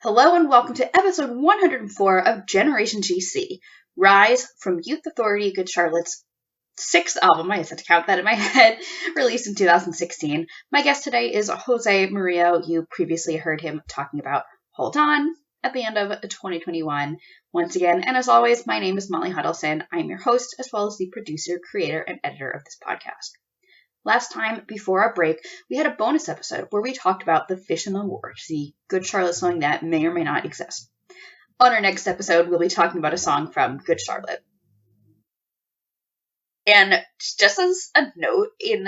Hello and welcome to episode 104 of Generation GC, Rise from Youth Authority Good Charlotte's sixth album. I just had to count that in my head, released in 2016. My guest today is Jose Murillo. You previously heard him talking about Hold On at the end of 2021 once again. And as always, my name is Molly Hudelson. I'm your host, as well as the producer, creator, and editor of this podcast. Last time, before our break, we had a bonus episode where we talked about the Fish in the Gorge, the Good Charlotte song that may or may not exist. On our next episode, we'll be talking about a song from Good Charlotte. And just as a note, in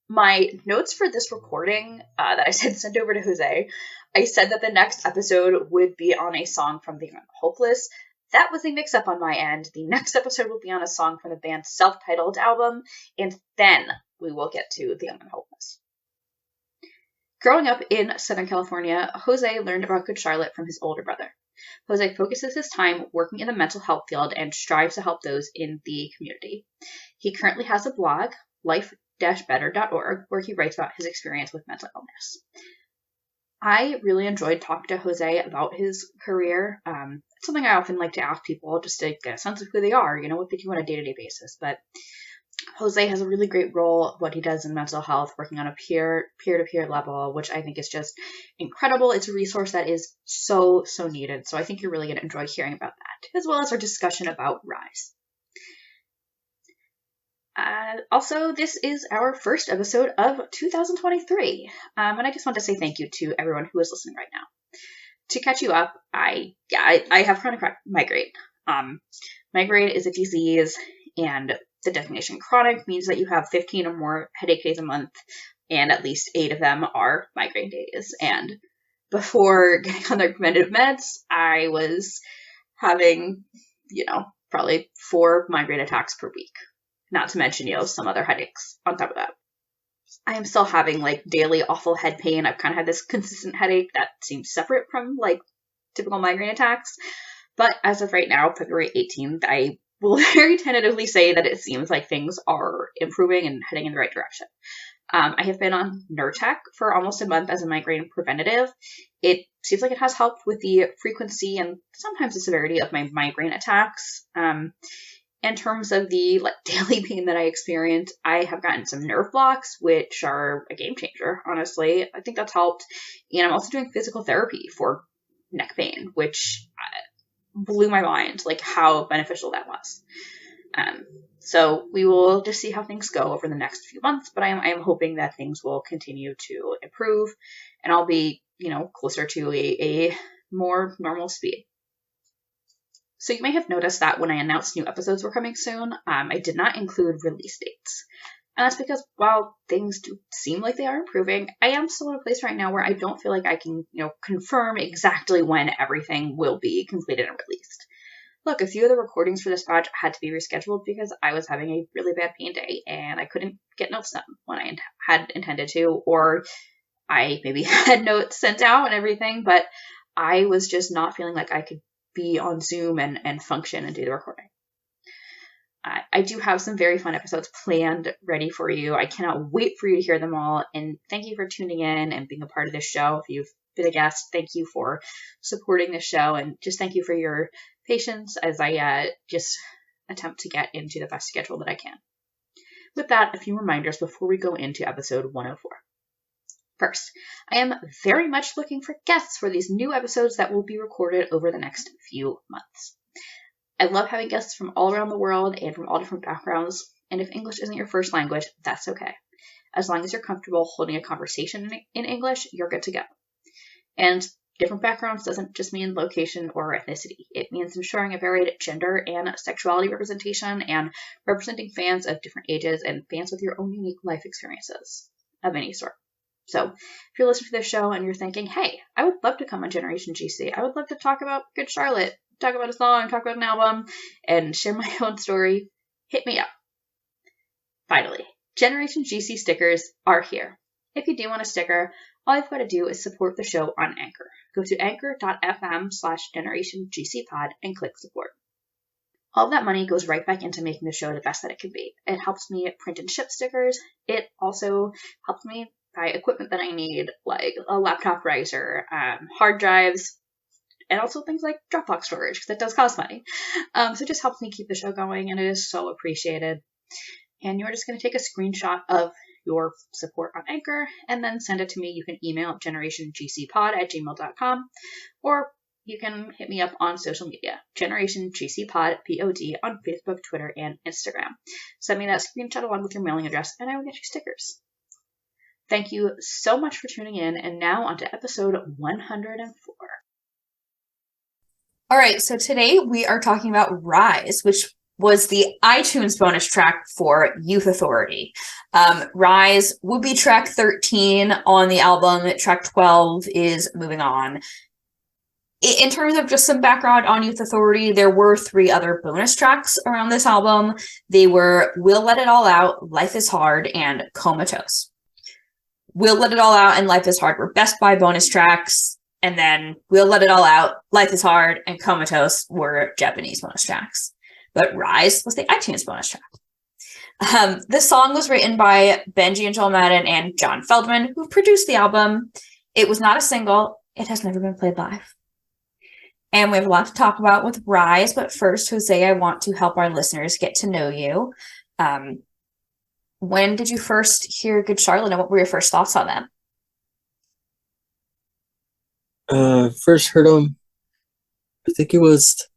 my notes for this recording that I sent over to Jose, I said that the next episode would be on a song from the Young and Hopeless. That was a mix-up on my end. The next episode will be on a song from the band's self-titled album, and then we will get to The Young and Hopeless. Growing up in Southern California, Jose learned about Good Charlotte from his older brother. Jose focuses his time working in the mental health field and strives to help those in the community. He currently has a blog, life-better.org, where he writes about his experience with mental illness. I really enjoyed talking to Jose about his career. It's something I often like to ask people just to get a sense of who they are, what they do on a day-to-day basis. But Jose has a really great role, what he does in mental health, working on a peer-to-peer level, which I think is just incredible. It's a resource that is so needed. So I think you're really going to enjoy hearing about that, as well as our discussion about Rise. Also, this is our first episode of 2023, and I just want to say thank you to everyone who is listening right now. To catch you up, I have chronic migraine. Migraine is a disease, and the definition chronic means that you have 15 or more headache days a month, and at least 8 of them are migraine days. And before getting on their preventative meds, I was having, probably 4 migraine attacks per week. Not to mention, some other headaches on top of that. I am still having, daily awful head pain. I've kind of had this consistent headache that seems separate from, typical migraine attacks. But as of right now, February 18th, I will very tentatively say that it seems like things are improving and heading in the right direction. I have been on Nurtec for almost a month as a migraine preventative. It seems like it has helped with the frequency and sometimes the severity of my migraine attacks. In terms of the daily pain that I experience, I have gotten some nerve blocks, which are a game changer, honestly. I think that's helped. And I'm also doing physical therapy for neck pain, which blew my mind, how beneficial that was. So we will just see how things go over the next few months, but I am hoping that things will continue to improve and I'll be, closer to a more normal speed. So you may have noticed that when I announced new episodes were coming soon, I did not include release dates. And that's because while things do seem like they are improving, I am still in a place right now where I don't feel like I can, confirm exactly when everything will be completed and released. Look, a few of the recordings for this batch had to be rescheduled because I was having a really bad pain day and I couldn't get notes done when I had intended to, or I maybe had notes sent out and everything, but I was just not feeling like I could be on Zoom and function and do the recording. I do have some very fun episodes planned, ready for you. I cannot wait for you to hear them all. And thank you for tuning in and being a part of this show. If you've been a guest, thank you for supporting this show. And just thank you for your patience as I just attempt to get into the best schedule that I can. With that, a few reminders before we go into episode 104. First, I am very much looking for guests for these new episodes that will be recorded over the next few months. I love having guests from all around the world and from all different backgrounds, and if English isn't your first language, that's okay. As long as you're comfortable holding a conversation in English, you're good to go. And different backgrounds doesn't just mean location or ethnicity. It means ensuring a varied gender and sexuality representation and representing fans of different ages and fans with your own unique life experiences of any sort. So if you're listening to this show and you're thinking, hey, I would love to come on Generation GC. I would love to talk about Good Charlotte, talk about a song, talk about an album, and share my own story, hit me up. Finally, Generation GC stickers are here. If you do want a sticker, all you've got to do is support the show on Anchor. Go to anchor.fm/generationgcpod and click support. All of that money goes right back into making the show the best that it can be. It helps me print and ship stickers. It also helps me buy equipment that I need, like a laptop riser, hard drives, and also things like Dropbox storage, because it does cost money. So it just helps me keep the show going, and it is so appreciated. And you're just going to take a screenshot of your support on Anchor and then send it to me. You can email generationgcpod@gmail.com, or you can hit me up on social media, Generation GC Pod, POD, on Facebook, Twitter, and Instagram. Send me that screenshot along with your mailing address, and I will get you stickers. Thank you so much for tuning in, and now on to episode 104. All right, so today we are talking about Rise, which was the iTunes bonus track for Youth Authority. Rise would be track 13 on the album. Track 12 is Moving On. In terms of just some background on Youth Authority, there were 3 other bonus tracks around this album. They were We'll Let It All Out, Life is Hard, and Comatose. We'll Let It All Out and Life is Hard were Best Buy bonus tracks, and then We'll Let It All Out, Life is Hard, and Comatose were Japanese bonus tracks. But Rise was the iTunes bonus track. This song was written by Benji and Joel Madden and John Feldman, who produced the album. It was not a single. It has never been played live. And we have a lot to talk about with Rise, but first, Jose, I want to help our listeners get to know you. When did you first hear Good Charlotte, and what were your first thoughts on them? First heard them, I think it was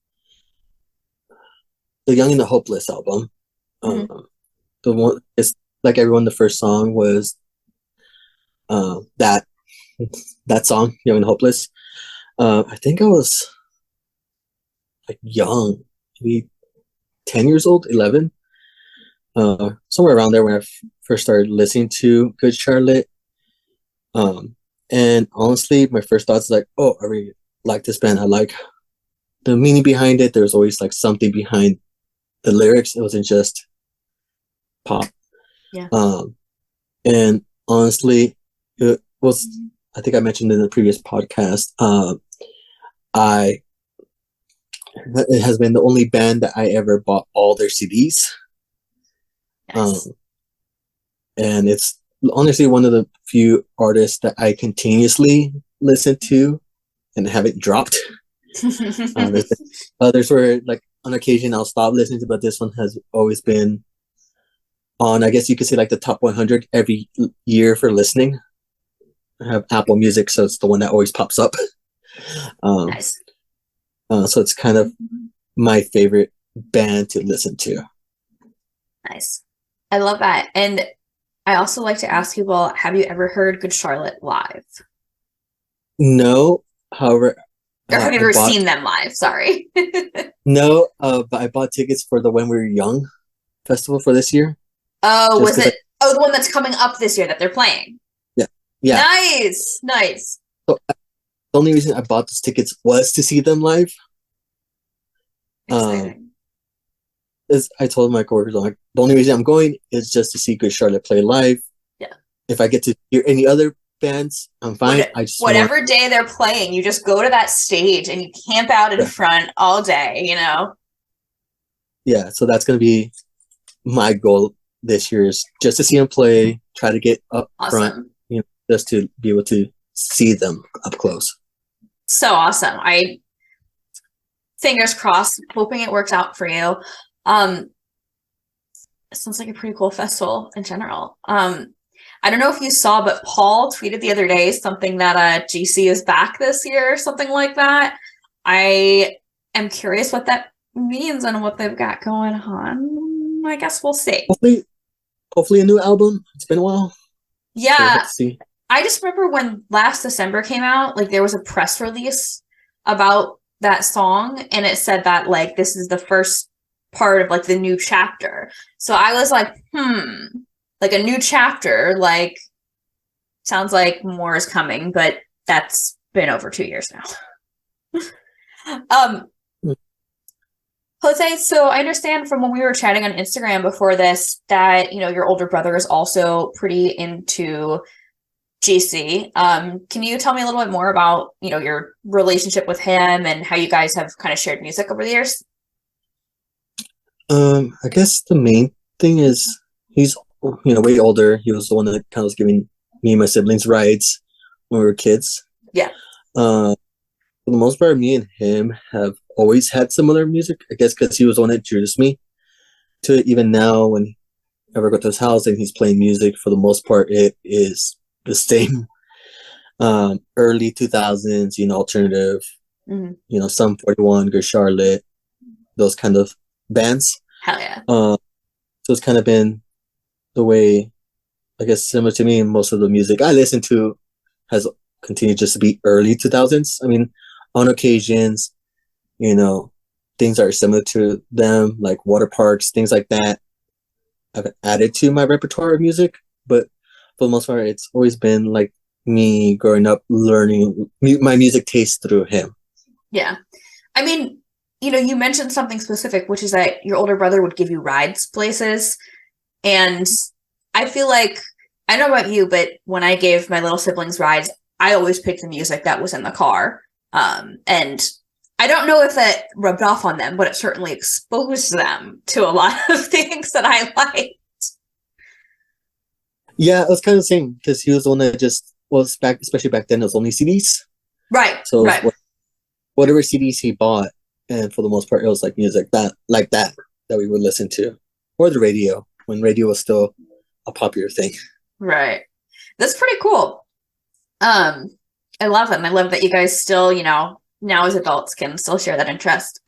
the Young and the Hopeless album. Mm-hmm. The one, it's like everyone, the first song was that song, Young and Hopeless. I think I was like young, maybe 10 years old, 11, somewhere around there when I first started listening to Good Charlotte. And honestly, my first thoughts like, oh, I really like this band. I like the meaning behind it. There was always like something behind the lyrics. It wasn't just pop. Yeah. And honestly, it was, I think I mentioned in the previous podcast, it has been the only band that I ever bought all their CDs. Nice. And it's honestly one of the few artists that I continuously listen to and haven't dropped. There's others where, like, on occasion I'll stop listening to, but this one has always been on, I guess you could say, like the top 100 every year for listening. I have Apple Music, so it's the one that always pops up. Nice. So it's kind of my favorite band to listen to. Nice. I love that. And I also like to ask people, have you ever heard Good Charlotte live? No, however... Or have you ever seen them live? Sorry. No, but I bought tickets for the When We Were Young festival for this year. Oh, was it? The one that's coming up this year that they're playing. Yeah. Nice. So the only reason I bought those tickets was to see them live. Exciting. Is I told my coworkers, like, the only reason I'm going is just to see Good Charlotte play live. Yeah. If I get to hear any other bands, I'm fine. Whatever day they're playing, you just go to that stage and you camp out in front all day, you know? Yeah, so that's going to be my goal this year, is just to see them play, try to get up front, just to be able to see them up close. So awesome. Fingers crossed, hoping it works out for you. It sounds like a pretty cool festival in general. I don't know if you saw, but Paul tweeted the other day something that GC is back this year or something like that. I am curious what that means and what they've got going on. I guess we'll see. Hopefully a new album. It's been a while. Yeah. So let's see. I just remember when last December came out, like there was a press release about that song, and it said that like this is the first part of like the new chapter. So I was like, like a new chapter, like sounds like more is coming, but that's been over 2 years now. Jose, so I understand from when we were chatting on Instagram before this that, you know, your older brother is also pretty into GC. Can you tell me a little bit more about, you know, your relationship with him and how you guys have kind of shared music over the years? I guess the main thing is he's, you know, way older. He was the one that kind of was giving me and my siblings rides when we were kids. Yeah. For the most part, me and him have always had similar music. I guess because he was the one that introduced me to it. Even now, when I ever go to his house and he's playing music, for the most part, it is the same. Early 2000s, alternative, Sum 41, Good Charlotte, those kind of bands. Hell yeah. So it's kind of been the way, I guess, similar to me, and most of the music I listen to has continued just to be early 2000s. I mean, on occasions, things that are similar to them, like water parks, things like that, I've added to my repertoire of music. But for the most part, it's always been like me growing up learning my music taste through him. Yeah. I mean, you mentioned something specific, which is that your older brother would give you rides places. And I feel like, I don't know about you, but when I gave my little siblings rides, I always picked the music that was in the car. And I don't know if that rubbed off on them, but it certainly exposed them to a lot of things that I liked. Yeah, it was kind of the same because he was the one that especially back then, it was only CDs. Right. So right. Whatever CDs he bought, and for the most part, it was like music that we would listen to, or the radio when radio was still a popular thing. Right. That's pretty cool. I love it, and I love that you guys still, now as adults can still share that interest.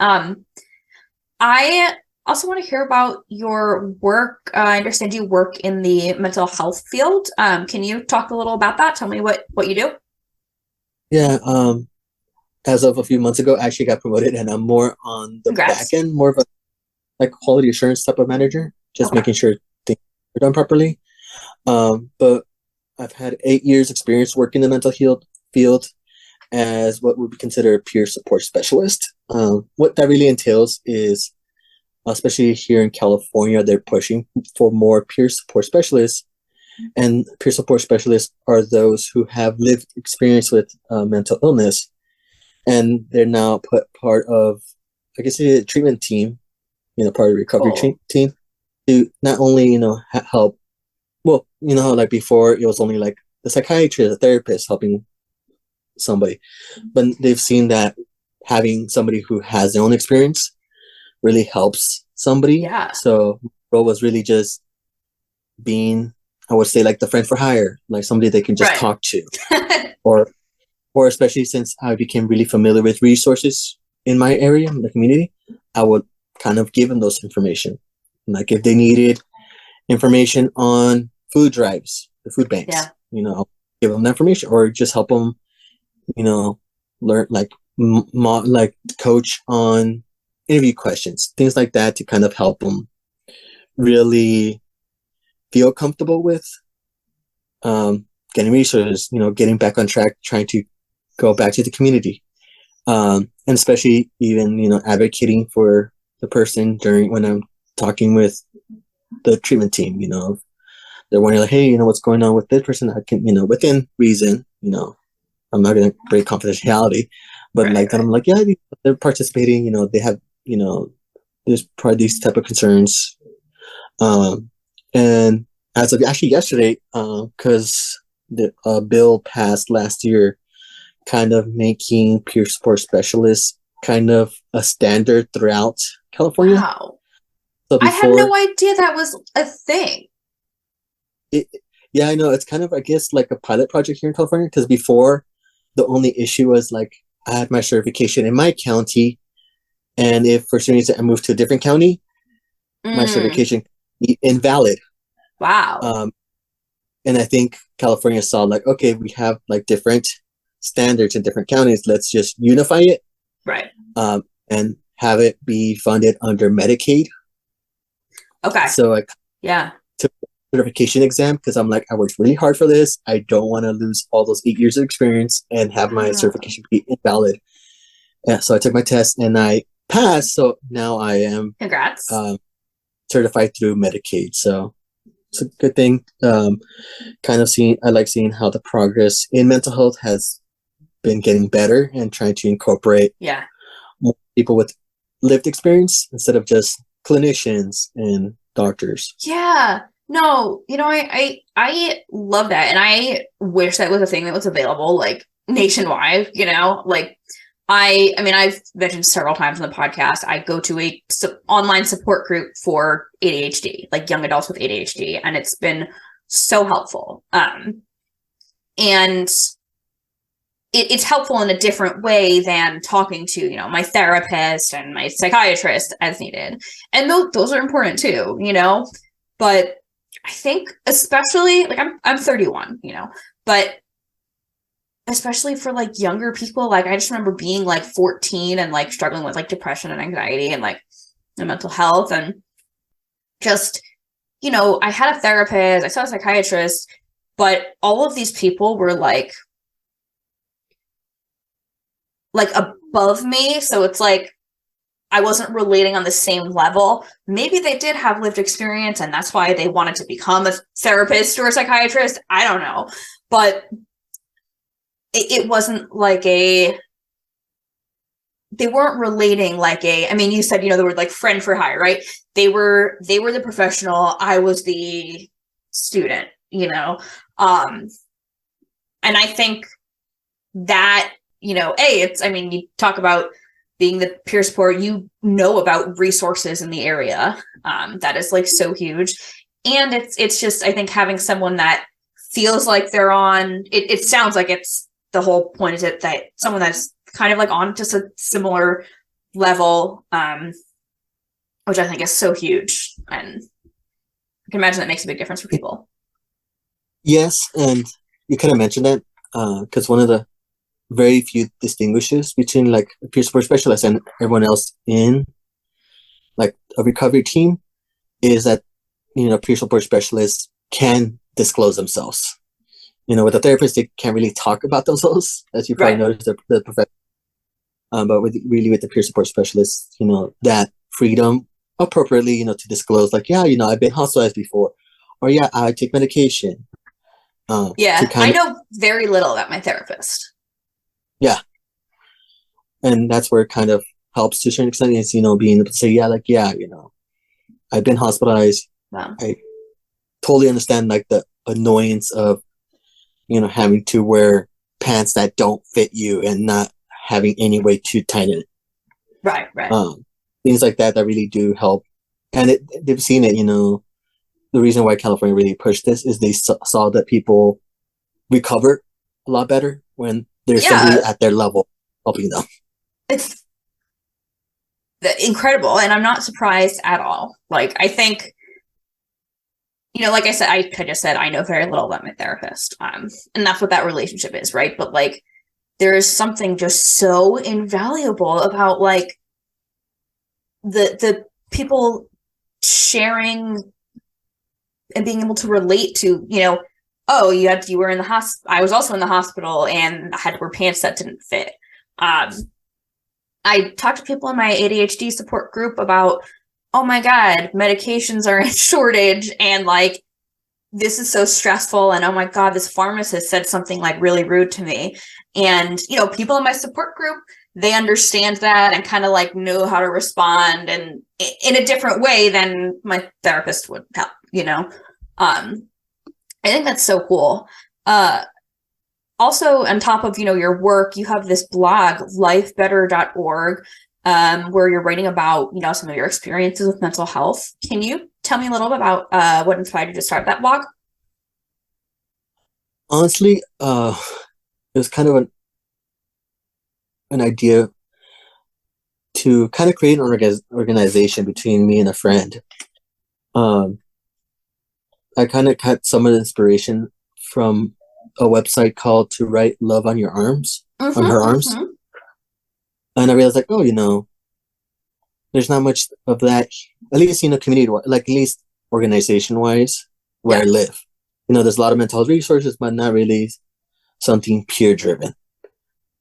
I also want to hear about your work. I understand you work in the mental health field. Can you talk a little about that? Tell me what you do. Yeah. As of a few months ago, I actually got promoted, and I'm more on the back end, more of a like quality assurance type of manager, just making sure things are done properly. But I've had 8 years experience working in the mental health field as what would be considered a peer support specialist. What that really entails is, especially here in California, they're pushing for more peer support specialists. And peer support specialists are those who have lived experience with mental illness, and they're now put part of, I guess, a treatment team, part of the recovery team, to not only, help. Well, how like before it was only like the psychiatrist, the therapist helping somebody, but they've seen that having somebody who has their own experience really helps somebody. Yeah. So role was really just being, I would say, like the friend for hire, like somebody they can just talk to, or especially since I became really familiar with resources in my area, in the community, I would kind of give them those information. Like if they needed information on food drives, the food banks, I'll give them the information, or just help them, learn, like like coach on interview questions, things like that, to kind of help them really feel comfortable with getting resources, getting back on track, trying to go back to the community, and especially even advocating for the person when I'm talking with the treatment team. They're wondering like, hey, what's going on with this person? I can, within reason, I'm not going to break confidentiality, but I'm like, yeah, they're participating. They have, there's probably these type of concerns, and as of actually yesterday, because the bill passed last year, kind of making peer support specialists kind of a standard throughout California. Wow. So I had no idea that was a thing. Yeah, I know. It's kind of, I guess, like a pilot project here in California, because before, the only issue was like I had my certification in my county, and if for some reason I moved to a different county, my certification be invalid. Wow. And I think California saw like, okay, we have like different standards in different counties. Let's just unify it. Right. And have it be funded under Medicaid. Okay. So like, yeah, took the certification exam because I'm like, I worked really hard for this. I don't want to lose all those 8 years of experience and have my certification be invalid. Yeah. So I took my test and I passed. So now I am congrats. Certified through Medicaid. So it's a good thing. Kind of I like seeing how the progress in mental health has been getting better and trying to incorporate more people with lived experience instead of just clinicians and doctors. Yeah. No, I love that, and I wish that was a thing that was available like nationwide. Like I mean, I've mentioned several times on the podcast, I go to a online support group for ADHD, like young adults with ADHD, and it's been so helpful. And it's helpful in a different way than talking to, my therapist and my psychiatrist as needed. And those are important too, but I think especially like I'm 31, but especially for like younger people, like I just remember being like 14 and like struggling with like depression and anxiety and like mental health, and just, I had a therapist, I saw a psychiatrist, but all of these people were like above me. So it's like I wasn't relating on the same level. Maybe they did have lived experience and that's why they wanted to become a therapist or a psychiatrist. I don't know. But it wasn't like they weren't relating like I mean, you said, the word like friend for hire, right? They were the professional. I was the student, and I think that, I mean, you talk about being the peer support, about resources in the area. That is like so huge. And it's just, I think having someone that feels like they're on, it sounds like it's the whole point is that someone that's kind of like on just a similar level, which I think is so huge. And I can imagine that makes a big difference for people. Yes, and you kind of mentioned that because one of the very few distinguishes between like a peer support specialist and everyone else in like a recovery team is that peer support specialists can disclose themselves. With a therapist they can't really talk about themselves, as you probably noticed the profession. But with the peer support specialists, that freedom appropriately, to disclose like, yeah, I've been hospitalized before, or yeah, I take medication. I know very little about my therapist. Yeah. And that's where it kind of helps to a certain extent is, being able to say, I've been hospitalized. Wow. I totally understand like the annoyance of, having to wear pants that don't fit you and not having any way to tighten it. Right. Things like that really do help. And they've seen it, the reason why California really pushed this is they saw that people recover a lot better when there's somebody at their level helping them. It's incredible, and I'm not surprised at all. Like, I think, like I said, I just said I know very little about my therapist, and that's what that relationship is, right? But like, there is something just so invaluable about like the people sharing and being able to relate to, oh, you were in the hospital. I was also in the hospital and I had to wear pants that didn't fit. I talked to people in my ADHD support group about, oh my God, medications are in shortage and like, this is so stressful. And oh my God, this pharmacist said something like really rude to me. And, people in my support group, they understand that and kind of like know how to respond and in a different way than my therapist would help, I think that's so cool. Also, on top of, your work, you have this blog, lifebetter.org, where you're writing about, some of your experiences with mental health. Can you tell me a little bit about what inspired you to start that blog? Honestly, it was kind of an idea to kind of create an organization between me and a friend. I kind of got some of the inspiration from a website called To Write Love on Your Arms, on Her Arms. Mm-hmm. And I realized like, there's not much of that, at least, community, like at least organization wise where I live. There's a lot of mental health resources, but not really something peer driven,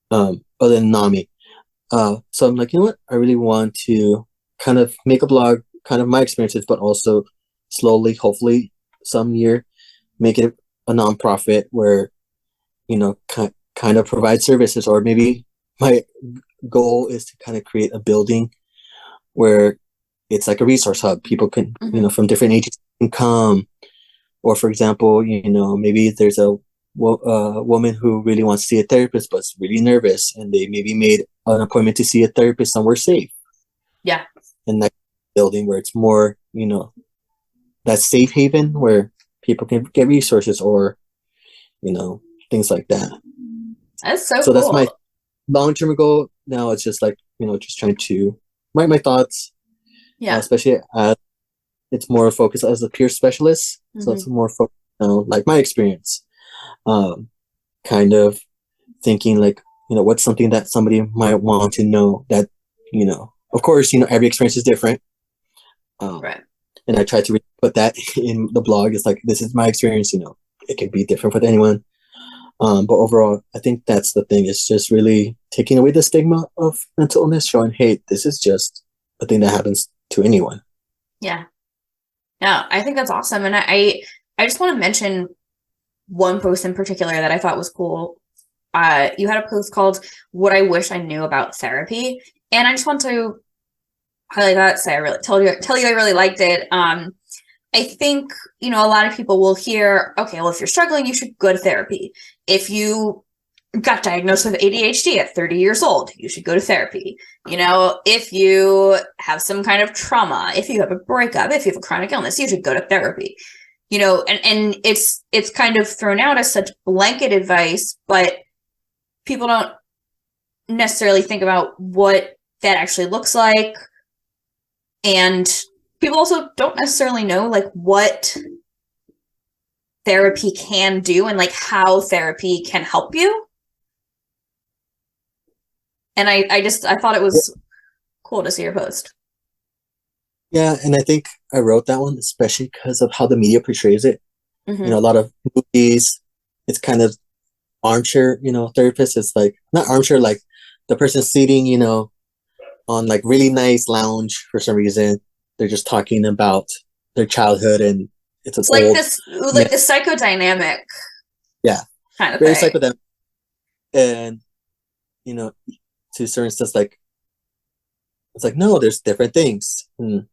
other than NAMI. So I'm like, what? I really want to kind of make a blog, kind of my experiences, but also slowly, hopefully some year, make it a nonprofit where, kind of provide services, or maybe my goal is to kind of create a building where it's like a resource hub. People can, from different ages can come, Or for example, maybe there's a woman who really wants to see a therapist but's really nervous, and they maybe made an appointment to see a therapist somewhere safe. Yeah. And that building where it's more, that safe haven where people can get resources or, things like that. That's so So cool. that's my long-term goal. Now it's just like, just trying to write my thoughts. Yeah. Especially as it's more focused as a peer specialist. So it's more focused, like my experience. Kind of thinking like, what's something that somebody might want to know that, of course, every experience is different. Right. And I try to put that in the blog. It's like, this is my experience, it can be different with anyone. But overall, I think that's the thing. It's just really taking away the stigma of mental illness, showing, hey, this is just a thing that happens to anyone. Yeah. No, I think that's awesome. And I just want to mention one post in particular that I thought was cool. You had a post called "What I Wish I Knew About Therapy," and I just want to highlight that. Say I really tell you I really liked it. I think a lot of people will hear, okay, well, if you're struggling, you should go to therapy. If you got diagnosed with ADHD at 30 years old, you should go to therapy. If you have some kind of trauma, if you have a breakup, if you have a chronic illness, you should go to therapy. And it's kind of thrown out as such blanket advice, but people don't necessarily think about what that actually looks like. And people also don't necessarily know like what therapy can do and like how therapy can help you. And I thought it was cool to see your post. Yeah, and I think I wrote that one especially because of how the media portrays it. Mm-hmm. A lot of movies, it's kind of armchair, therapist. It's like not armchair, like the person sitting, on like really nice lounge for some reason. They're just talking about their childhood, and it's like this, like the psychodynamic, kind of very thing. psychodynamic, and to a certain extent, like it's like no, there's different things. And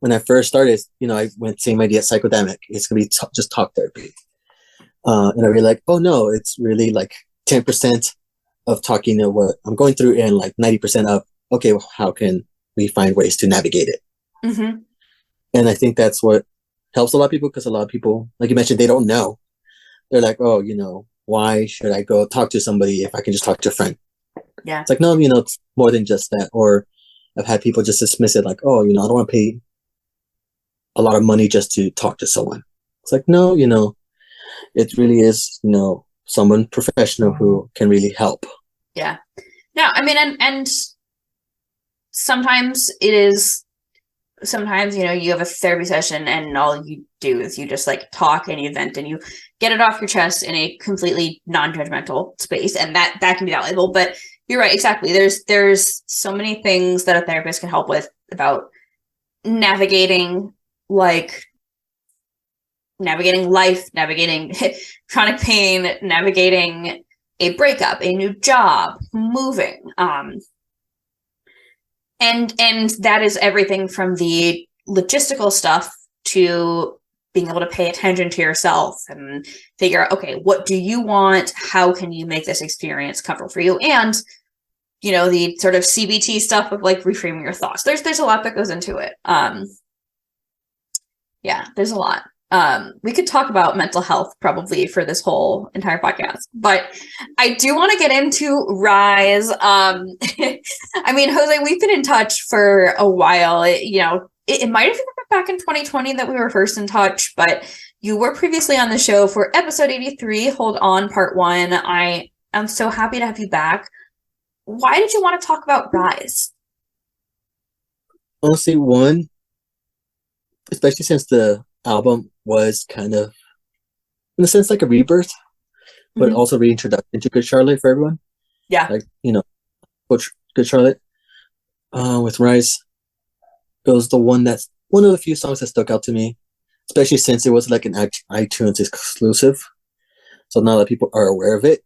when I first started, I went same idea, psychodynamic. It's gonna be just talk therapy, and I really like, oh no, it's really like 10% of talking of what I'm going through, and like 90% of okay, well, how can we find ways to navigate it? Mm-hmm. And I think that's what helps a lot of people, because a lot of people, like you mentioned, they don't know. They're like, oh, why should I go talk to somebody if I can just talk to a friend? Yeah. It's like, no, it's more than just that. Or I've had people just dismiss it like, oh, I don't want to pay a lot of money just to talk to someone. It's like, no, it really is, someone professional who can really help. Yeah. No, I mean, and sometimes it is, you have a therapy session and all you do is you just like talk and you vent and you get it off your chest in a completely non-judgmental space. And that can be valuable, but you're right. Exactly. There's so many things that a therapist can help with about navigating life, navigating chronic pain, navigating a breakup, a new job, moving, and that is everything from the logistical stuff to being able to pay attention to yourself and figure out, okay, what do you want? How can you make this experience comfortable for you? And, the sort of CBT stuff of like reframing your thoughts. There's a lot that goes into it. Yeah, there's a lot. We could talk about mental health probably for this whole entire podcast, but I do want to get into Rise. I mean, Jose, we've been in touch for a while. It might have been back in 2020 that we were first in touch, but you were previously on the show for episode 83, Hold On, Part 1. I am so happy to have you back. Why did you want to talk about Rise? Honestly, one, especially since the album was kind of, in a sense, like a rebirth, but also reintroduction to Good Charlotte for everyone. Yeah. Like, Good Charlotte with Rise. It was one of the few songs that stuck out to me, especially since it was like an iTunes exclusive. So now that people are aware of it.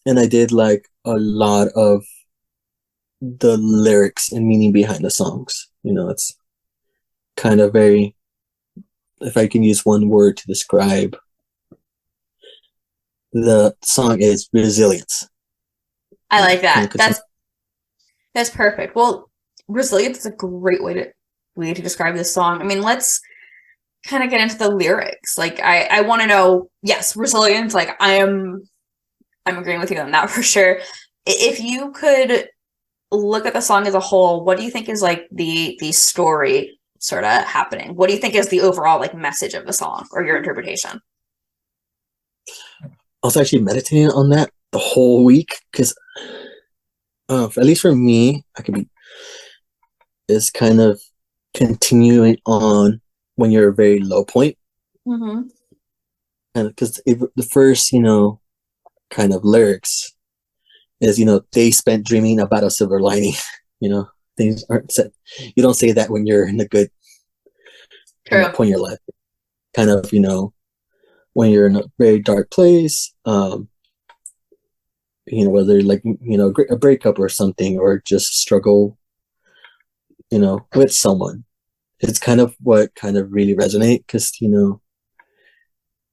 And I did like a lot of the lyrics and meaning behind the songs. It's kind of very if I can use one word to describe the song, is resilience. I like that. That's perfect. Well, resilience is a great way to describe this song. I mean, let's kind of get into the lyrics. Like, I want to know, yes, resilience. Like, I'm agreeing with you on that for sure. If you could look at the song as a whole, what do you think is like the story sort of happening? What do you think is the overall like message of the song, or your interpretation? I was actually meditating on that the whole week because, at least for me, is kind of continuing on when you're a very low point. Mm-hmm. And because the first, kind of lyrics is, they spent dreaming about a silver lining. Things aren't set. You don't say that when you're in a good point in your life. Kind of, when you're in a very dark place, whether like, a breakup or something, or just struggle, with someone. It's kind of what kind of really resonate because,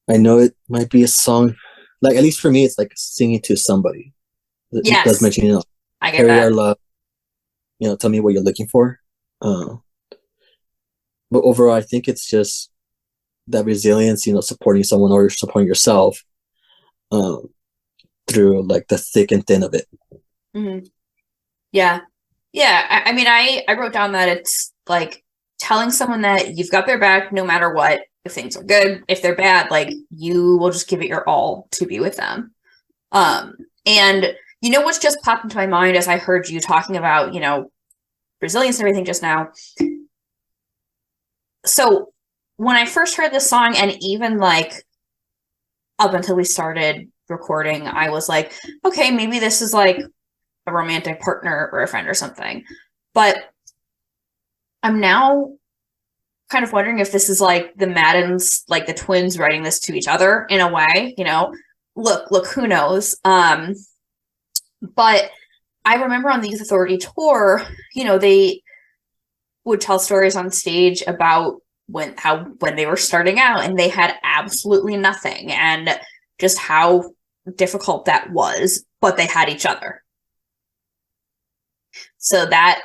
I know it might be a song, like, at least for me, it's like singing to somebody. It does mention, I get carry that. our love, tell me what you're looking for. But overall, I think it's just that resilience, supporting someone or supporting yourself through like the thick and thin of it. Mm-hmm. Yeah. Yeah. I mean, I wrote down that it's like telling someone that you've got their back no matter what. If things are good, if they're bad, like you will just give it your all to be with them. And what's just popped into my mind as I heard you talking about, resilience and everything just now. So when I first heard this song, and even like up until we started recording, I was like, okay, maybe this is like a romantic partner or a friend or something. But I'm now kind of wondering if this is like the Maddens, like the twins writing this to each other in a way, look, who knows? But I remember on the Youth Authority tour, they would tell stories on stage about when they were starting out and they had absolutely nothing, and just how difficult that was, but they had each other. So that,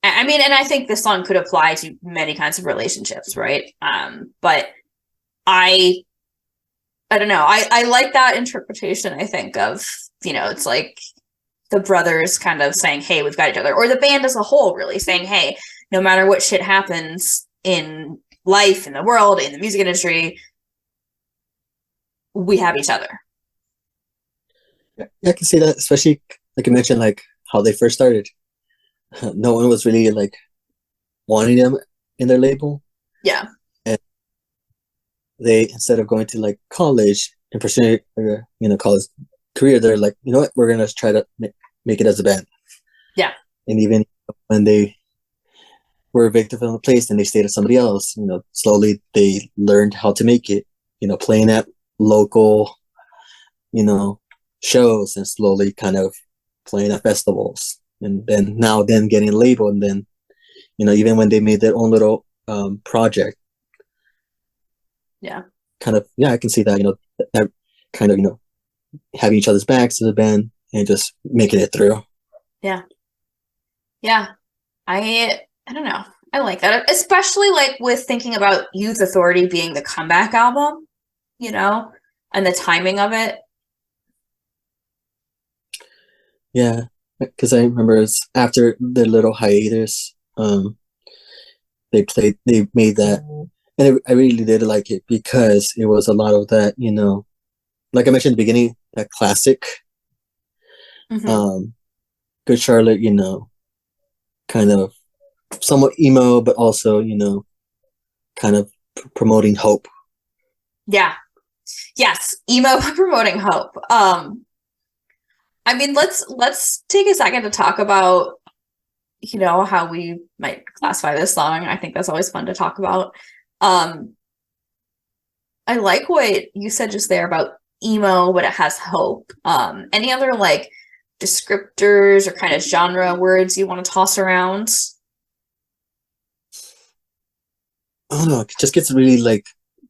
I mean, and I think this song could apply to many kinds of relationships, right? But I don't know. I like that interpretation, I think, of, it's like the brothers kind of saying, hey, we've got each other, or the band as a whole really saying, hey, no matter what shit happens in life, in the world, in the music industry, we have each other. Yeah, I can see that, especially like you mentioned, like how they first started. No one was really like wanting them in their label. Yeah. And they, instead of going to like college and pursuing college career, they're like, you know what, we're gonna try to make it as a band. Yeah. And even when they were evicted from a place and they stayed at somebody else, slowly they learned how to make it, playing at local, shows, and slowly kind of playing at festivals. And then getting labeled, and then, even when they made their own little project. Yeah. Kind of, yeah, I can see that, that kind of, having each other's backs as a band and just making it through. Yeah. Yeah. I don't know. I like that. Especially like with thinking about Youth Authority being the comeback album, and the timing of it. Yeah. Because I remember it's after their little hiatus, they made that, and I really did like it because it was a lot of that, like I mentioned at the beginning, that classic, Mm-hmm. Good Charlotte, kind of somewhat emo, but also, kind of promoting hope. Yeah. Yes, emo promoting hope. I mean, let's take a second to talk about, how we might classify this song. I think that's always fun to talk about. I like what you said just there about emo, but it has hope. Any other like descriptors or kind of genre words you want to toss around? I don't know, it just gets really like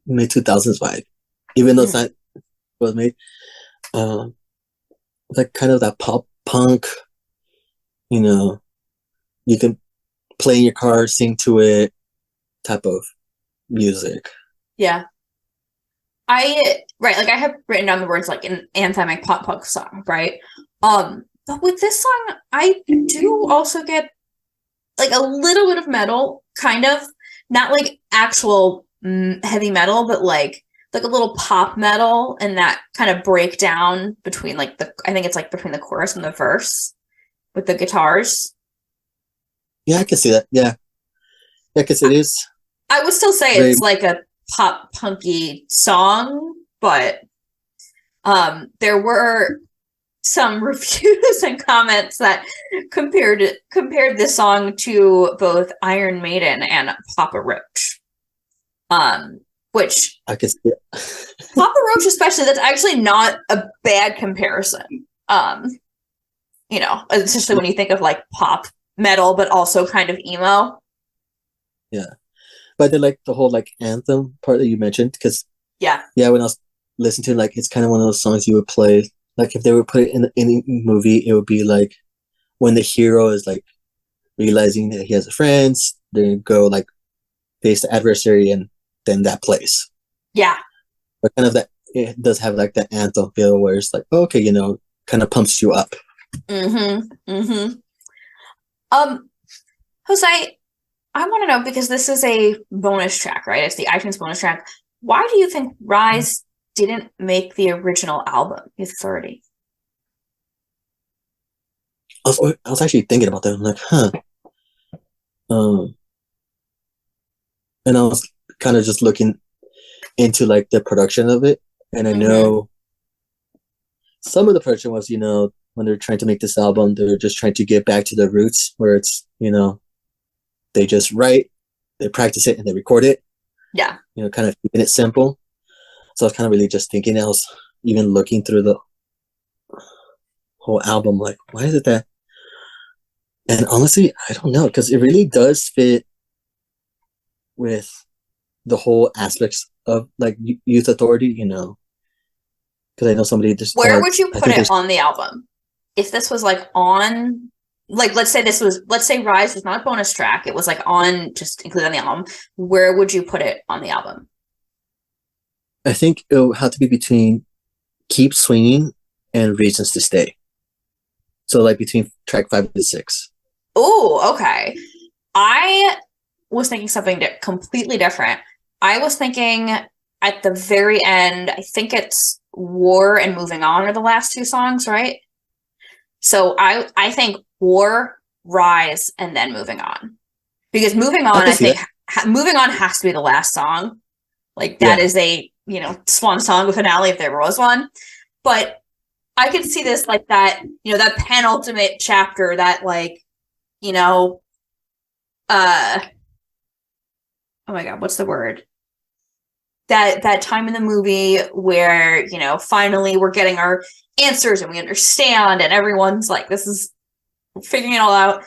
mid 2000s vibe, even though it's not was made. Like kind of that pop punk, you know, you can play in your car, sing to it type of music. Yeah. Right, like I have written down the words like an anthemic pop punk song, right? But with this song, I do also get like a little bit of metal, kind of, not like actual heavy metal, but like a little pop metal, and that kind of breakdown between like I think it's like between the chorus and the verse with the guitars. Yeah, I can see that. Yeah, because it is. I would still say very, it's like a pop punky song, but there were some reviews and comments that compared this song to both Iron Maiden and Papa Roach. Which I can see it. Papa Roach especially, that's actually not a bad comparison. You know, especially when you think of like pop metal, but also kind of emo. Yeah. But then like the whole like anthem part that you mentioned, because yeah, when I was listening to it, like it's kind of one of those songs you would play. Like if they would put it in any movie, it would be like when the hero is like realizing that he has friends, they go like face the adversary and then that plays. Yeah. But kind of that it does have like that anthem feel where it's like, okay, you know, kind of pumps you up. Jose, I want to know, because this is a bonus track, right? It's the iTunes bonus track. Why do you think Rise didn't make the original album, Youth Authority? I was actually thinking about that. I'm like, and I was kind of just looking into like the production of it, and I know some of the production was, you know, when they're trying to make this album, they're just trying to get back to the roots, where it's, you know, they just write, they practice it, and they record it. Yeah. You know, kind of keeping it simple. So I was kind of really just thinking, I was even looking through the whole album, like, why is it that? And honestly, I don't know, because it really does fit with the whole aspects of like Youth Authority, you know. Because I know somebody just. Where would you put it on the album? If this was like on, like, let's say Rise was not a bonus track, it was like on, just included on the album, where would you put it on the album? I think it would have to be between Keep Swinging and Reasons to Stay. So like between track 5 and 6. Oh, okay. I was thinking something completely different. I was thinking at the very end, I think it's War and Moving On are the last two songs, right? So I think War, Rise, and then Moving On. Because Moving On, I think Moving On has to be the last song. Like that is a, you know, swan song finale if there was one. But I could see this like that, you know, that penultimate chapter, that like, you know, oh my God, what's the word? That time in the movie where, you know, finally we're getting our answers and we understand, and everyone's like, this is figuring it all out.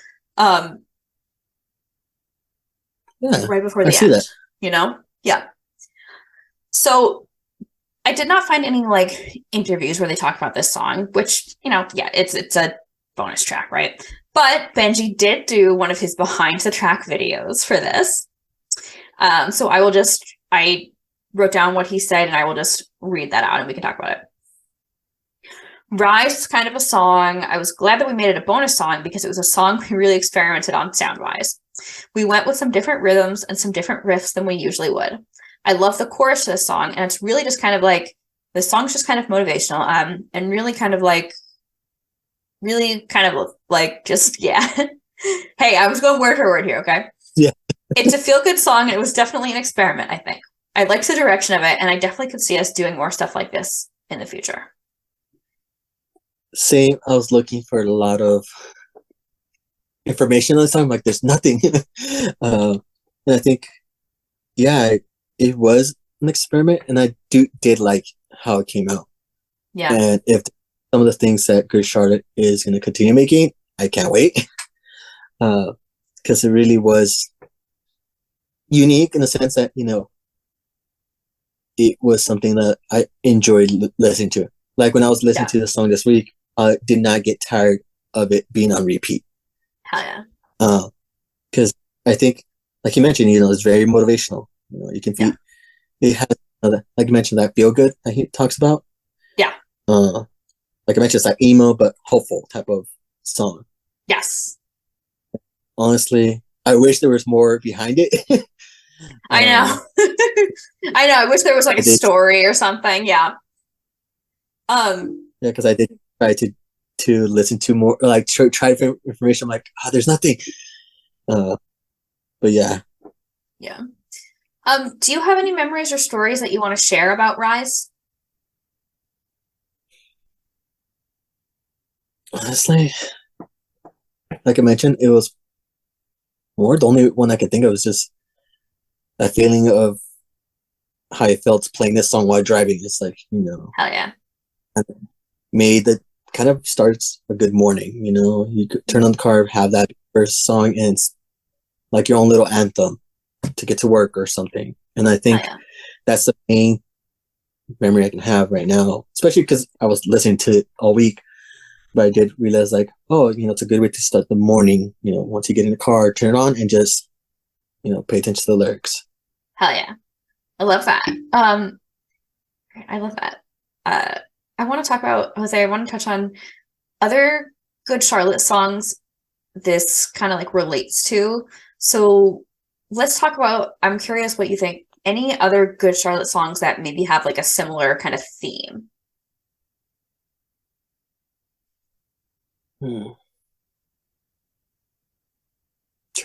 Right before the end, you know? Yeah. So I did not find any like interviews where they talk about this song, which, you know, yeah, it's a bonus track, right? But Benji did do one of his behind the track videos for this. So I wrote down what he said, and I will just read that out and we can talk about it. Rise is kind of a song. I was glad that we made it a bonus song because it was a song we really experimented on sound-wise. We went with some different rhythms and some different riffs than we usually would. I love the chorus to this song, and it's really just kind of like, the song's just kind of motivational, and really kind of like, just, yeah. Hey, I was going word for word here, okay? Yeah. It's a feel-good song, and it was definitely an experiment, I think. I liked the direction of it, and I definitely could see us doing more stuff like this in the future. Same. I was looking for a lot of information on the song. Like, there's nothing. And I think, yeah, it was an experiment, and I did like how it came out. Yeah. And if some of the things that Good Charlotte is going to continue making, I can't wait. Because it really was unique in the sense that, you know, it was something that I enjoyed listening to. Like when I was listening to the song this week, I did not get tired of it being on repeat. Hell yeah. Because I think, like you mentioned, you know, it's very motivational. You know, you can feel it has, like you mentioned, that feel good that he talks about. Yeah. Like I mentioned, it's that emo but hopeful type of song. Yes. Honestly, I wish there was more behind it. I know. I know. I wish there was like a story or something. Yeah. Yeah, because I did try to listen to more, like try information. I'm like, there's nothing. But yeah. Yeah. Do you have any memories or stories that you want to share about Rise? Honestly, like I mentioned, it was more, the only one I could think of was just that feeling of how I felt playing this song while driving. It's like, you know, Hell yeah. made that kind of starts a good morning. You know, you could turn on the car, have that first song, and it's like your own little anthem to get to work or something. And I think that's the main memory I can have right now, especially because I was listening to it all week. But I did realize, like, oh, you know, it's a good way to start the morning. You know, once you get in the car, turn it on and just, you know, pay attention to the lyrics. Hell yeah. I love that. I love that. I want to talk about, Jose, I want to touch on other Good Charlotte songs this kind of like relates to. So let's talk about, I'm curious what you think, any other Good Charlotte songs that maybe have like a similar kind of theme? Trying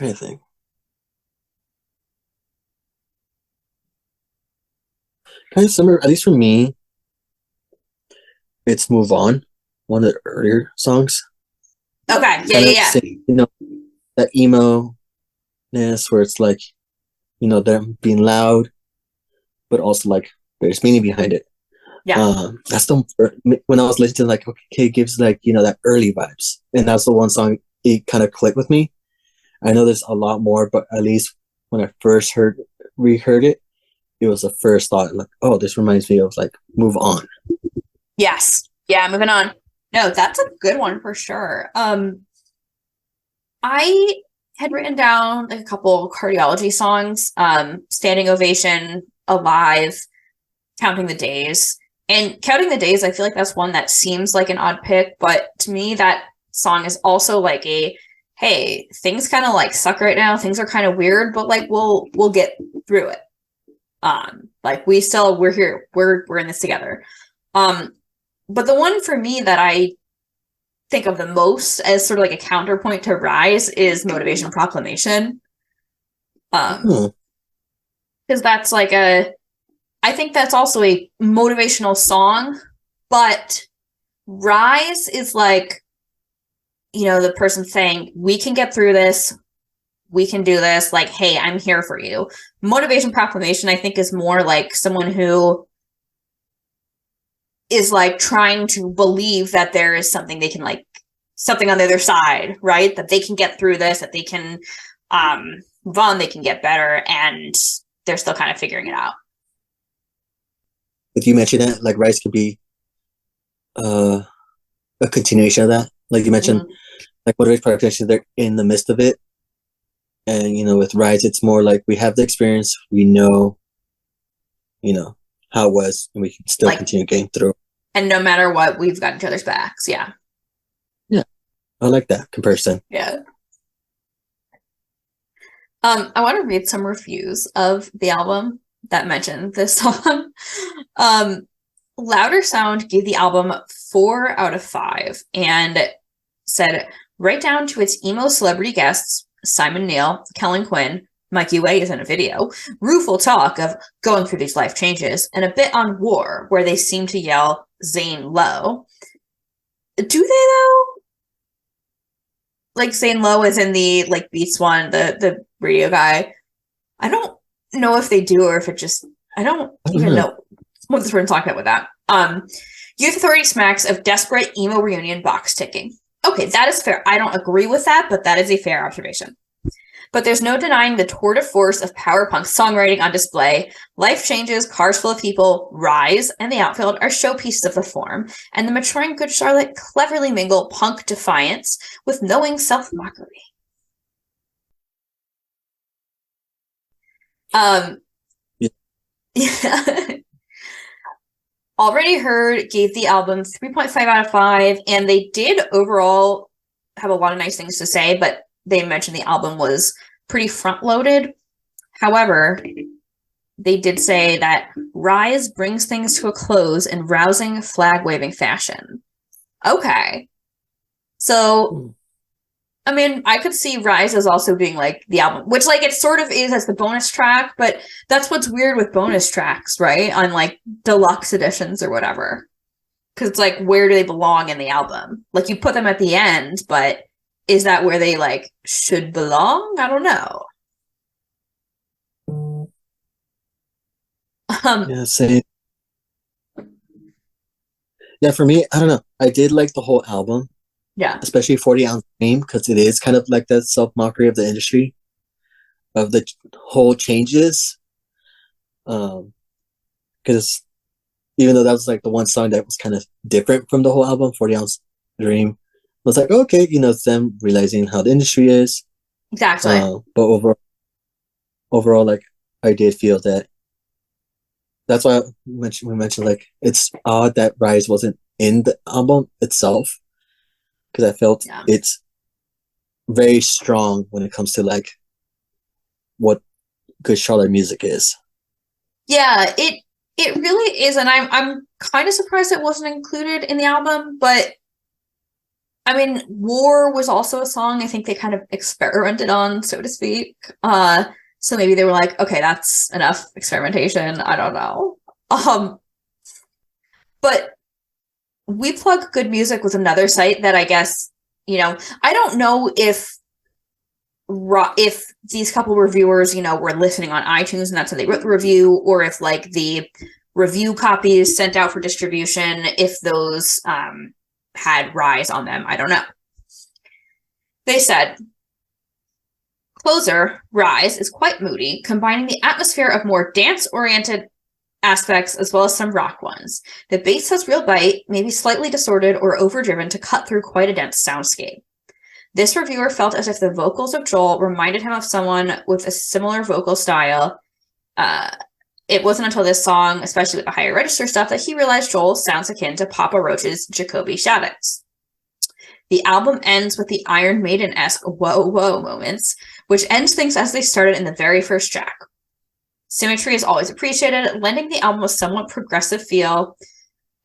to think. Kind of similar, at least for me, it's Move On, one of the earlier songs. Okay, yeah. Same, you know, that emo-ness where it's like, you know, them being loud, but also like there's meaning behind it. Yeah. That's the, when I was listening to, like, okay, it gives like, you know, that early vibes. And that's the one song it kind of clicked with me. I know there's a lot more, but at least when I first reheard it, it was the first thought, like, oh, this reminds me of like Move On. Yes. Yeah, moving on. No, that's a good one for sure. I had written down like a couple cardiology songs, Standing Ovation, Alive, Counting the Days. And Counting the Days, I feel like that's one that seems like an odd pick, but to me that song is also like a, hey, things kind of like suck right now, things are kind of weird, but like we'll get through it. Like we're here, we're in this together. But the one for me that I think of the most as sort of like a counterpoint to Rise is Motivation Proclamation. Because that's like I think that's also a motivational song, but Rise is like, you know, the person saying, we can get through this, we can do this, like, hey, I'm here for you. Motivation Proclamation, I think, is more like someone who is like trying to believe that there is something they can, like, something on the other side, right? That they can get through this, that they can move on, they can get better, and they're still kind of figuring it out. If you mentioned that, like, Rise could be a continuation of that. Like you mentioned, like Motivation Proclamation, they're in the midst of it. And, you know, with Rise, it's more like we have the experience, we know, you know, how it was, and we can still like, continue getting through. And no matter what, we've got each other's backs. Yeah. Yeah. I like that comparison. Yeah. I want to read some reviews of the album that mentioned this song. Louder Sound gave the album 4 out of 5 and said, right down to its emo celebrity guests, Simon Neil, Kellen Quinn, Mikey Way is in a video, rueful talk of going through these life changes, and a bit on War, where they seem to yell Zane Lowe. Do they though? Like Zane Lowe is in the like Beats one, the radio guy. I don't know if they do or if it just I don't even know what this we're talking about with that. Youth Authority smacks of desperate emo reunion box ticking. Okay, that is fair. I don't agree with that, but that is a fair observation. But there's no denying the tour de force of power punk songwriting on display. Life Changes, Cars Full of People, Rise, and The Outfield are showpieces of the form, and the maturing Good Charlotte cleverly mingle punk defiance with knowing self-mockery. Yeah. Already Heard gave the album 3.5 out of 5, and they did overall have a lot of nice things to say, but they mentioned the album was pretty front-loaded. However, they did say that Rise brings things to a close in rousing, flag-waving fashion. Okay. So, I mean, I could see Rise as also being, like, the album, which, like, it sort of is as the bonus track, but that's what's weird with bonus tracks, right? On, like, deluxe editions or whatever. Because it's like, where do they belong in the album? Like, you put them at the end, but is that where they, like, should belong? I don't know. Yeah, same. Yeah, for me, I don't know. I did like the whole album. Yeah. Especially 40 Ounce Dream, because it is kind of like that self-mockery of the industry, of the whole changes. Because even though that was like the one song that was kind of different from the whole album, 40 Ounce Dream, I was like, okay, it's them realizing how the industry is. Exactly. But overall, like, I did feel that that's why we mentioned like it's odd that Rise wasn't in the album itself, because I felt it's very strong when it comes to like what Good Charlotte music is. Yeah, it really is, and I'm kind of surprised it wasn't included in the album, but I mean, War was also a song I think they kind of experimented on, so to speak. So maybe they were like, okay, that's enough experimentation. I don't know. But we plug good music with another site that I guess, I don't know if these couple reviewers, were listening on iTunes and that's how they wrote the review, or if like the review copies sent out for distribution, if those had Rise on them. I don't know. They said, Closer, Rise, is quite moody, combining the atmosphere of more dance-oriented aspects as well as some rock ones. The bass has real bite, maybe slightly distorted or overdriven to cut through quite a dense soundscape. This reviewer felt as if the vocals of Joel reminded him of someone with a similar vocal style. It wasn't until this song, especially with the higher register stuff, that he realized Joel sounds akin to Papa Roach's Jacoby Shaddix. The album ends with the Iron Maiden-esque whoa whoa moments, which ends things as they started in the very first track. Symmetry is always appreciated, lending the album a somewhat progressive feel.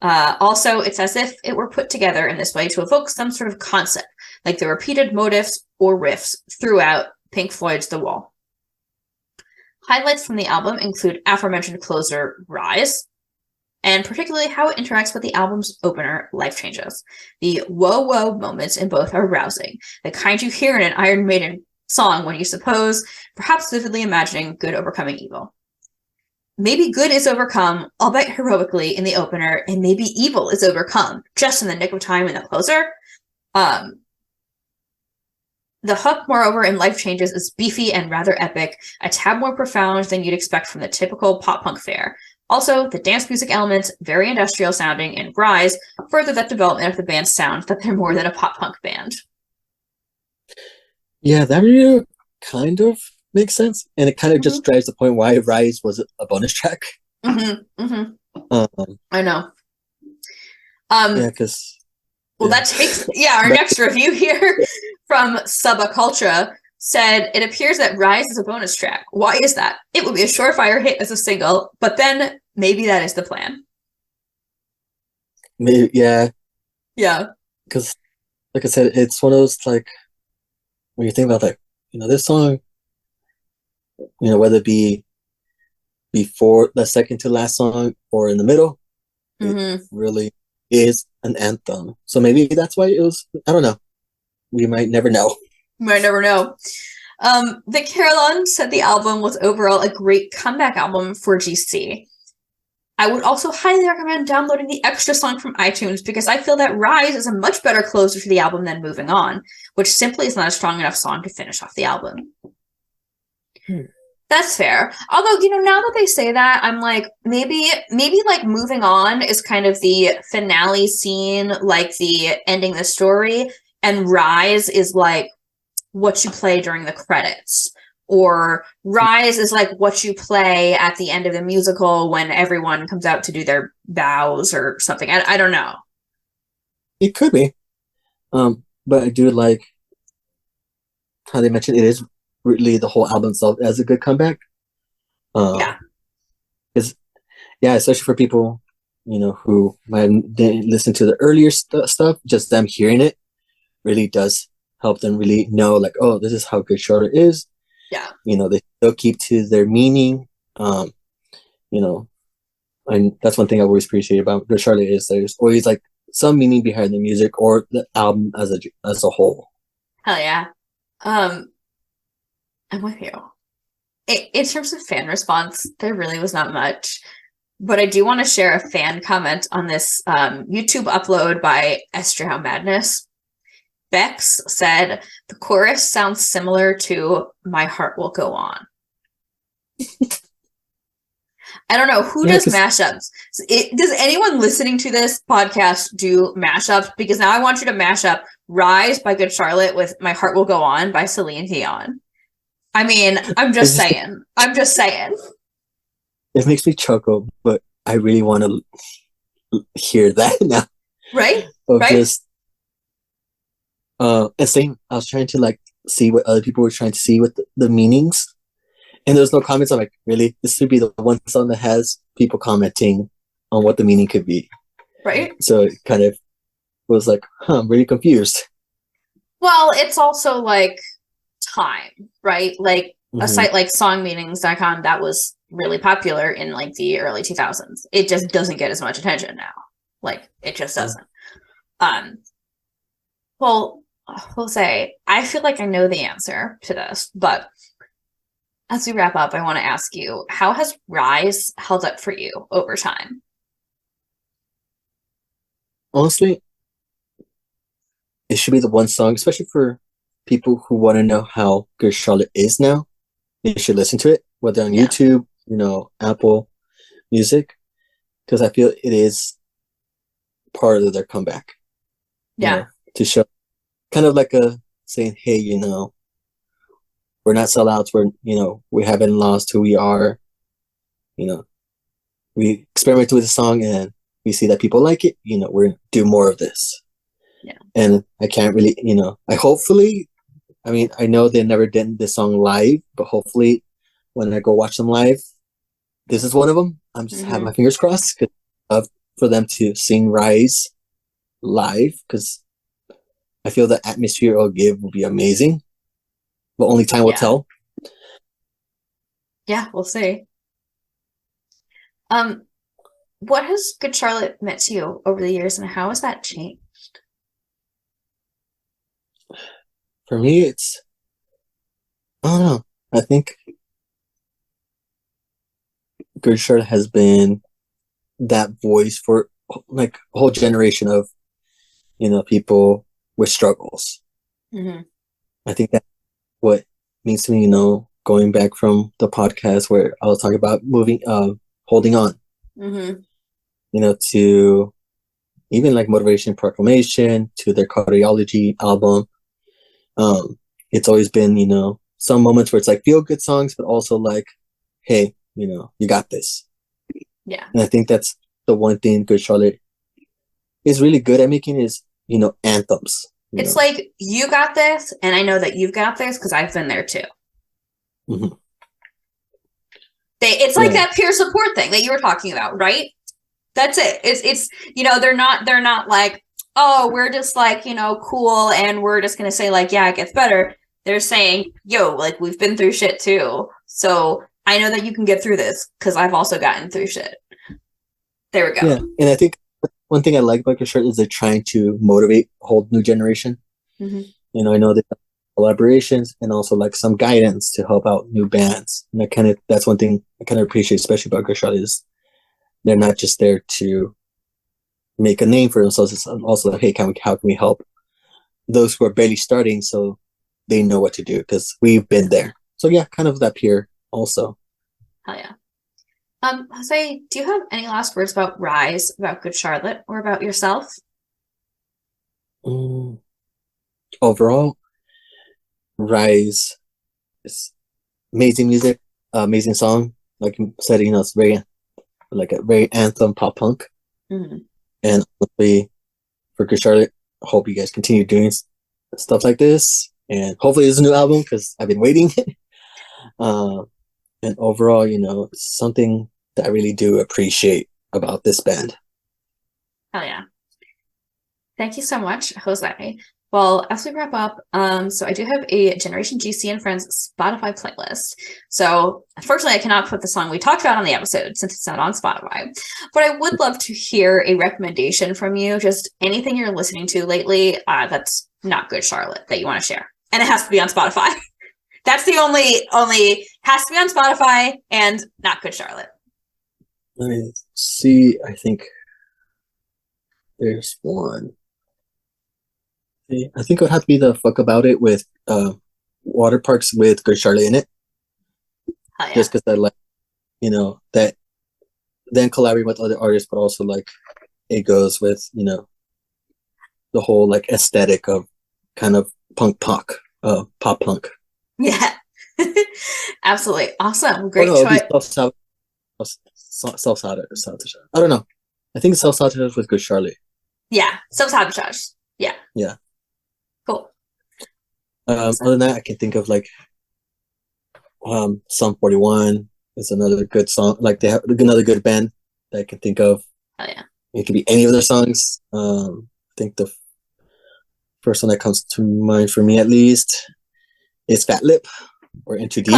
Also, it's as if it were put together in this way to evoke some sort of concept, like the repeated motifs or riffs throughout Pink Floyd's The Wall. Highlights from the album include aforementioned closer Rise, and particularly how it interacts with the album's opener, Life Changes. The whoa whoa moments in both are rousing, the kind you hear in an Iron Maiden song when you suppose, perhaps vividly imagining good overcoming evil. Maybe good is overcome, albeit heroically, in the opener, and maybe evil is overcome, just in the nick of time in the closer. The hook, moreover, in Life Changes is beefy and rather epic, a tad more profound than you'd expect from the typical pop-punk fare. Also, the dance music elements, very industrial sounding, and Rise further that development of the band's sound that they're more than a pop-punk band. Yeah, that really kind of makes sense, and it kind of just drives the point why Rise was a bonus track. I know. Yeah, because... Well, that takes... Yeah, our next review here from Subaculture said, it appears that Rise is a bonus track. Why is that? It will be a surefire hit as a single, but then maybe that is the plan. Maybe, yeah. Yeah. Because, like I said, it's one of those, like, when you think about, like, this song, whether it be before the second to last song or in the middle, it really is an anthem. So maybe that's why it was, I don't know. We might never know. Might never know. The Carillon said the album was overall a great comeback album for GC. I would also highly recommend downloading the extra song from iTunes because I feel that Rise is a much better closer to the album than Moving On, which simply is not a strong enough song to finish off the album. Hmm. That's fair. Although, now that they say that, I'm like, maybe like Moving On is kind of the finale scene, like the ending the story, and Rise is like what you play during the credits. Or Rise is like what you play at the end of the musical when everyone comes out to do their bows or something. I don't know. It could be. But I do like how they mentioned it is really the whole album itself as a good comeback. Yeah. Especially for people, who might didn't listen to the earlier stuff, just them hearing it really does help them really know, like, oh, this is how Good Charlotte is. Yeah. They still keep to their meaning. And that's one thing I always appreciate about Good Charlotte is there's always like some meaning behind the music or the album as a whole. Hell yeah. I'm with you. In terms of fan response, there really was not much, but I do want to share a fan comment on this YouTube upload by Estrow Madness. Bex said, the chorus sounds similar to My Heart Will Go On. I don't know who does mashups. Does anyone listening to this podcast do mashups? Because now I want you to mash up Rise by Good Charlotte with My Heart Will Go On by Celine Dion. I mean, I'm just saying. It makes me chuckle, but I really want to hear that now. Right? And same, I was trying to like see what other people were trying to see with the meanings. And there's no comments. I'm like, really? This would be the one song that has people commenting on what the meaning could be. Right. So it kind of was like, I'm really confused. Well, it's also like time, right? Like a site like songmeanings.com that was really popular in like the early 2000s. It just doesn't get as much attention now. Like it just doesn't. Well, we'll say, I feel like I know the answer to this, but as we wrap up, I want to ask you, how has Rise held up for you over time? Honestly, it should be the one song, especially for people who want to know how Good Charlotte is now. You should listen to it, whether on YouTube, Apple Music, because I feel it is part of their comeback. Yeah. To show kind of like a saying, hey, we're not sellouts. We haven't lost who we are. We experimented with the song and we see that people like it. We're going to do more of this. Yeah. And I can't really, I know they never did this song live, but hopefully when I go watch them live, this is one of them. I'm just having my fingers crossed for them to sing Rise live, because I feel the atmosphere it'll give will be amazing. But only time will tell. Yeah, we'll see. What has Good Charlotte meant to you over the years, and how has that changed? For me, I don't know. I think Good Charlotte has been that voice for like a whole generation of, people with struggles. I think that's what means to me, going back from the podcast where I was talking about holding on, to even like Motivation Proclamation, to their Cardiology album. It's always been, some moments where it's like feel good songs, but also like, hey, you got this. Yeah. And I think that's the one thing Good Charlotte is really good at making is, anthems. It's like, you got this, and I know that you've got this because I've been there too. It's like that peer support thing that you were talking about, right? That's it. It's they're not like, oh, we're just like, cool, and we're just gonna say like, yeah, it gets better. They're saying, yo, like, we've been through shit too, so I know that you can get through this because I've also gotten through shit. There we go. Yeah, and I think one thing I like about Good Charlotte is they're trying to motivate a whole new generation. I know they have collaborations and also like some guidance to help out new bands. And that's one thing I kind of appreciate, especially about Good Charlotte, is they're not just there to make a name for themselves. It's also like, hey, how can we help those who are barely starting, so they know what to do because we've been there. So yeah, kind of that peer also. Hell yeah. Jose, do you have any last words about Rise, about Good Charlotte, or about yourself? Overall, Rise is amazing music, amazing song. Like you said, it's very like a very anthem pop punk. Mm-hmm. And hopefully for Good Charlotte, hope you guys continue doing stuff like this. And hopefully there's a new album because I've been waiting. And overall, it's something that I really do appreciate about this band. Hell yeah. Thank you so much, Jose. Well, as we wrap up, so I do have a Generation GC and Friends Spotify playlist. So unfortunately, I cannot put the song we talked about on the episode since it's not on Spotify. But I would love to hear a recommendation from you, just anything you're listening to lately that's not Good Charlotte that you want to share. And it has to be on Spotify. That's the only has to be on Spotify and not Good Charlotte. Let me see. I think there's one. I think it would have to be the Fuck About It with Water Parks with Good Charlotte in it. Oh, yeah. Just because I like, that then collaborate with other artists, but also like it goes with, the whole like aesthetic of kind of pop punk. Yeah. Absolutely. Awesome. Great choice. Self-sabotage. I don't know. I think self-sabotage with Good Charlotte. Yeah. Self-sabotage. Yeah. Yeah. Cool. Other than that, I can think of like Sum 41 is another good song. Like they have another good band that I can think of. Oh yeah. It could be any of their songs. I think the first one that comes to mind for me at least is Fat Lip or Into Deep.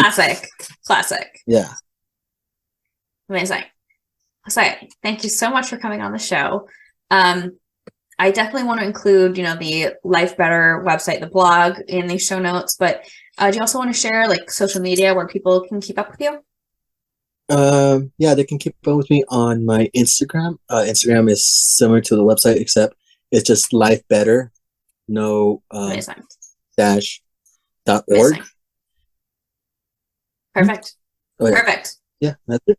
Classic. Yeah. Amazing. So thank you so much for coming on the show. I definitely want to include, the Life Better website, the blog in the show notes, but do you also want to share like social media where people can keep up with you? Yeah, they can keep up with me on my Instagram. Instagram is similar to the website, except it's just Life Better, no dash .org. Amazing. Perfect. Oh, yeah. Perfect. Yeah, that's it.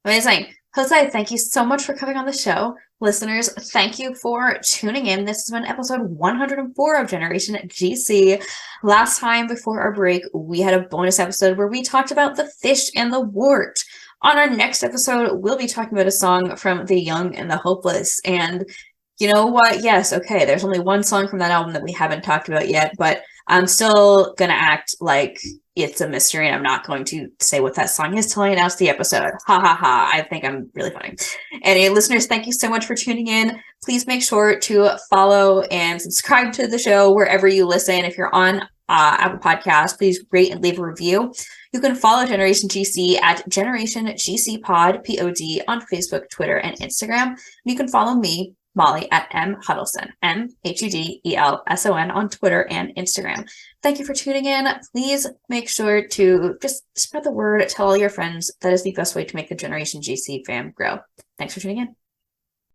Amazing. Jose, thank you so much for coming on the show. Listeners, thank you for tuning in. This has been episode 104 of Generation GC. Last time before our break, we had a bonus episode where we talked about The Fish and the Wart. On our next episode, we'll be talking about a song from The Young and the Hopeless. And you know what? Yes, okay, there's only one song from that album that we haven't talked about yet, but I'm still going to act like it's a mystery and I'm not going to say what that song is till I announce the episode. Ha ha ha. I think I'm really funny. Anyway, listeners, thank you so much for tuning in. Please make sure to follow and subscribe to the show wherever you listen. If you're on Apple Podcasts, please rate and leave a review. You can follow Generation GC at Generation GC Pod, POD, on Facebook, Twitter, and Instagram. And you can follow me, Molly, at M Hudelson, MHUDELSON, on Twitter and Instagram. Thank you for tuning in. Please make sure to just spread the word, tell all your friends. That is the best way to make the Generation GC fam grow. Thanks for tuning in.